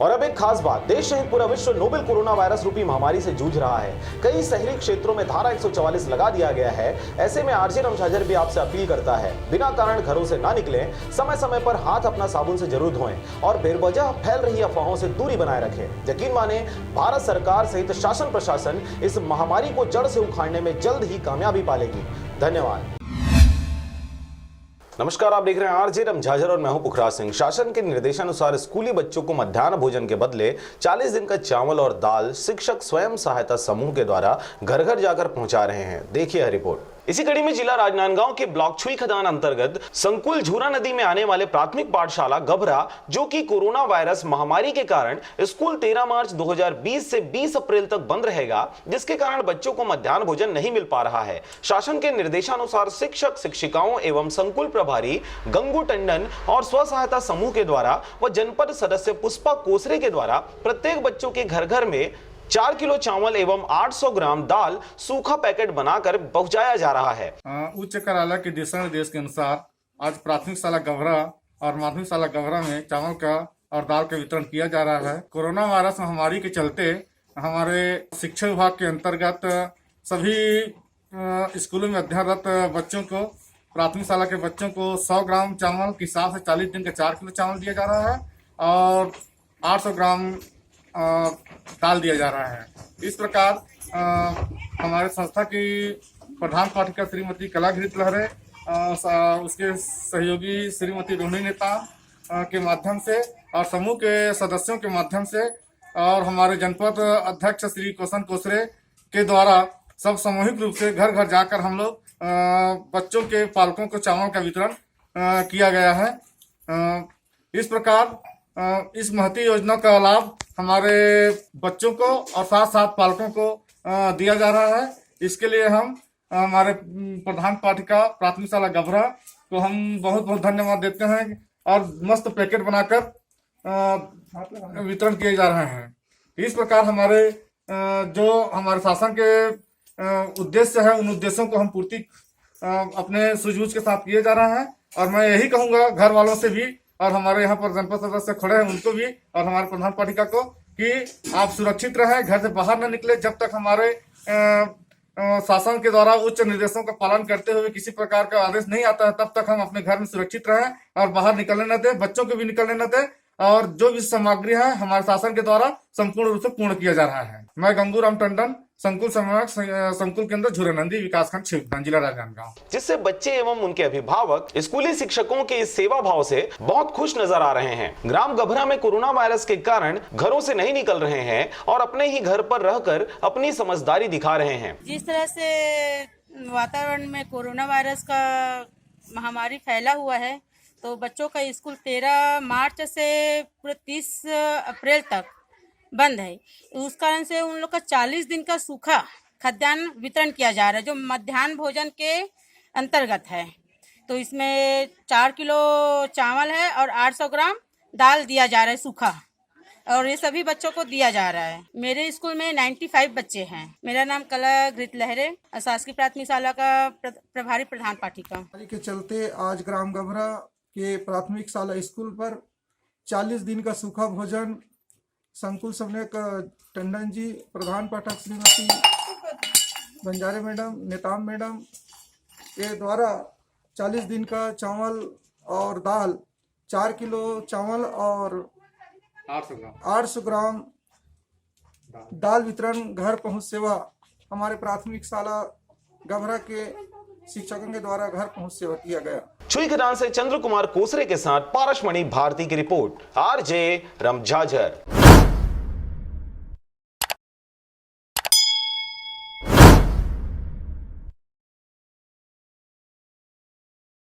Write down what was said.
और अब एक खास बात, देश सहित पूरा विश्व नोवेल कोरोना वायरस रूपी महामारी से जूझ रहा है। कई शहरी क्षेत्रों में धारा 144 लगा दिया गया है। ऐसे में आरजे रमझाझर भी आपसे अपील करता है, बिना कारण घरों से ना निकलें, समय समय पर हाथ अपना साबुन से जरूर धोएं और बेवजह फैल रही अफवाहों से दूरी बनाए रखें। यकीन माने, भारत सरकार सहित शासन प्रशासन इस महामारी को जड़ से उखाड़ने में जल्द ही कामयाबी पालेगी। धन्यवाद। नमस्कार, आप देख रहे हैं आरजे रमझाझर और मैं हूं पुखराज सिंह। शासन के निर्देशानुसार स्कूली बच्चों को मध्याह्न भोजन के बदले 40 दिन का चावल और दाल शिक्षक स्वयं सहायता समूह के द्वारा घर घर जाकर पहुंचा रहे हैं। देखिए यह रिपोर्ट। इसी कड़ी में जिला राजनांदगांव के ब्लॉक छुई खदान अंतर्गत संकुल झूरा नदी में आने वाले प्राथमिक पाठशाला गभरा, जो कि कोरोना वायरस महामारी के कारण स्कूल 13 मार्च 2020 से 20 अप्रैल तक बंद रहेगा, जिसके कारण बच्चों को मध्याह्न भोजन नहीं मिल पा रहा है। शासन के निर्देशानुसार शिक्षक शिक्षिकाओं एवं संकुल प्रभारी गंगू टंडन और स्व सहायता समूह के द्वारा व जनपद सदस्य पुष्पा कोसरे के द्वारा प्रत्येक बच्चों के घर घर में 4 किलो चावल एवं 800 ग्राम दाल सूखा पैकेट बनाकर पहुंचाया जा रहा है। उच्च न्यायालय के दिशा निर्देश के अनुसार आज प्राथमिक शाला गभरा और माध्यमिक शाला गभरा में चावल का और दाल का वितरण किया जा रहा है। कोरोना वायरस महामारी के चलते हमारे शिक्षा विभाग के अंतर्गत सभी स्कूलों में अध्ययनरत बच्चों को, प्राथमिक शाला के बच्चों को 100 ग्राम चावल के हिसाब से 40 दिन का 4 किलो चावल दिया जा रहा है और 800 ग्राम दाल दिया जा रहा है। इस प्रकार हमारे संस्था की प्रधान पाठिका श्रीमती कला घृत लहरे, उसके सहयोगी श्रीमती रोहिणी नेता के माध्यम से और समूह के सदस्यों के माध्यम से और हमारे जनपद अध्यक्ष श्री कोसन कोसरे के द्वारा सब सामूहिक रूप से घर घर जाकर हम लोग बच्चों के पालकों को चावल का वितरण किया गया है। इस प्रकार इस महती योजना का लाभ हमारे बच्चों को और साथ साथ पालकों को दिया जा रहा है। इसके लिए हम हमारे प्रधान पाठिका प्राथमिक शाला गभरा को हम बहुत बहुत धन्यवाद देते हैं और मस्त पैकेट बनाकर वितरण किए जा रहे हैं। इस प्रकार हमारे जो हमारे शासन के उद्देश्य है, उन उद्देश्यों को हम पूर्ति अपने सूझबूझ के साथ किए जा रहे हैं। और मैं यही कहूँगा घर वालों से भी और हमारे यहाँ पर जनपद सदस्य खड़े हैं उनको भी और हमारे प्रधान पाठिका को कि आप सुरक्षित रहें, घर से बाहर न निकले। जब तक हमारे शासन के द्वारा उच्च निर्देशों का पालन करते हुए किसी प्रकार का आदेश नहीं आता है, तब तक हम अपने घर में सुरक्षित रहें और बाहर निकलने न दें, बच्चों को भी निकलने न दें। और जो भी सामग्री है हमारे शासन के द्वारा संपूर्ण रूप से पूर्ण किया जा रहा है। मैं गंगू राम टंडन, संकुल समन्वयक, संकुल केंद्र झूरानंदी, विकासखंड छिवदान, जिला राजनांदगांव। जिससे बच्चे एवं उनके अभिभावक स्कूली शिक्षकों के इस सेवा भाव से बहुत खुश नजर आ रहे हैं। ग्राम गभरा में कोरोना वायरस के कारण घरों से नहीं निकल रहे हैं और अपने ही घर पर रहकर अपनी समझदारी दिखा रहे हैं। जिस तरह से वातावरण में कोरोना वायरस का महामारी फैला हुआ है, तो बच्चों का स्कूल 13 मार्च से पूरे 30 अप्रैल तक बंद है। उस कारण से उन लोग का 40 दिन का सूखा खाद्यान्न वितरण किया जा रहा है, जो मध्याह्न भोजन के अंतर्गत है। तो इसमें 4 किलो चावल है और 800 ग्राम दाल दिया जा रहा है सूखा, और ये सभी बच्चों को दिया जा रहा है। मेरे स्कूल में 95 बच्चे हैं। मेरा नाम कला घृत लहरे, शासकीय प्राथमिक शाला का प्रभारी प्रधान पाठिका। के चलते आज ग्राम गभरा के प्राथमिक शाला स्कूल पर 40 दिन का सूखा भोजन संकुल समन्वयक टंडन जी, प्रधान पाठक श्रीमती बंजारे मैडम, नेताम मैडम के द्वारा 40 दिन का चावल और दाल, 4 किलो चावल और 800 ग्राम दाल वितरण घर पहुंच सेवा हमारे प्राथमिक शाला गभरा के शिक्षकों के द्वारा घर पहुंच सेवा किया गया। छुई खदान से चंद्र कुमार कोसरे के साथ पारसमणि भारती की रिपोर्ट, आरजे रमझाझर।